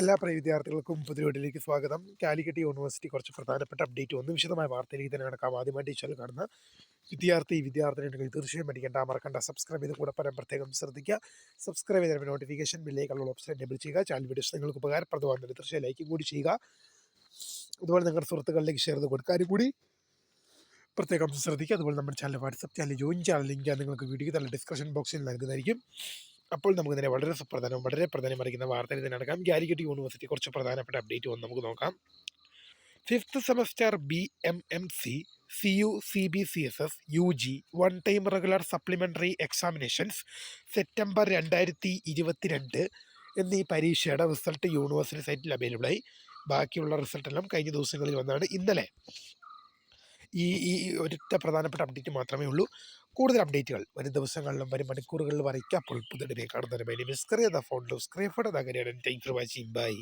എല്ലാ പ്രിയ വിദ്യാർത്ഥികൾക്കും പുതിയ വീഡിയോയിലേക്ക് സ്വാഗതം. കാലിക്കറ്റ് യൂണിവേഴ്സിറ്റി കുറച്ച് പ്രധാനപ്പെട്ട അപ്ഡേറ്റ് വന്നു. വിശദമായ വാർത്തയിലേക്ക് തന്നെ നടക്കാം. ആദ്യമായിട്ട് ഈ ചാനൽ കാണുന്ന വിദ്യാർത്ഥിനികൾ തീർച്ചയായും പഠിക്കേണ്ട, മറക്കണ്ട, സബ്സ്ക്രൈബ് ചെയ്ത് കൂടെ പറയാൻ പ്രത്യേകം ശ്രദ്ധിക്കുക. സബ്സ്ക്രൈബ് ചെയ്ത നോട്ടിഫിക്കേഷൻ ബില്ലേക്കുള്ള ഓപ്ഷൻ എനേബിൾ ചെയ്യുക. ചാനൽ വീഡിയോസ് നിങ്ങൾക്ക് ഉപകാരപ്രദമാകുന്നത് തീർച്ചയായും ലൈക്കും കൂടി ചെയ്യുക. അതുപോലെ നിങ്ങളുടെ സുഹൃത്തുക്കളിലേക്ക് ഷെയർ ചെയ്ത് കൊടുക്കാനും കൂടി പ്രത്യേകം ശ്രദ്ധിക്കുക. അതുപോലെ നമ്മുടെ ചാനൽ വാട്സപ്പ് ചാനൽ ജോയിൻ ചെയ്യാൻ ലിങ്ക് നിങ്ങൾക്ക് വീഡിയോ തന്നെ ഡിസ്ക്രിപ്ഷൻ ബോക്സിൽ നൽകുന്നതായിരിക്കും. അപ്പോൾ നമുക്ക് തന്നെ വളരെ പ്രധാനമറിയിക്കുന്ന വാർത്തയിൽ തന്നെ നടക്കാം. കാലിക്കറ്റ് യൂണിവേഴ്സിറ്റി കുറച്ച് പ്രധാനപ്പെട്ട അപ്ഡേറ്റ് വന്ന് നമുക്ക് നോക്കാം. 5th semester BMMC CU CBCSS UG one time regular supplementary examinations September 2022 എന്നീ പരീക്ഷയുടെ റിസൾട്ട് യൂണിവേഴ്സിറ്റി സൈറ്റിൽ അവൈലബിളായി. ബാക്കിയുള്ള റിസൾട്ടെല്ലാം കഴിഞ്ഞ ദിവസങ്ങളിൽ വന്നാണ്. ഇന്നലെ ഈ ഒരൊറ്റ പ്രധാനപ്പെട്ട അപ്ഡേറ്റ് മാത്രമേ ഉള്ളൂ. കൂടുതൽ അപ്ഡേറ്റുകൾ വരും ദിവസങ്ങളിലും വരും മണിക്കൂറുകളിലും അറിയിക്കാം. അപ്പോൾ പുതിയ കാണുന്നതിന് വേണ്ടി മിസ്കറിയ ദ ഫോൺ ലൂസ് ക്രേഫഡ് the career. Thank you for watching. By.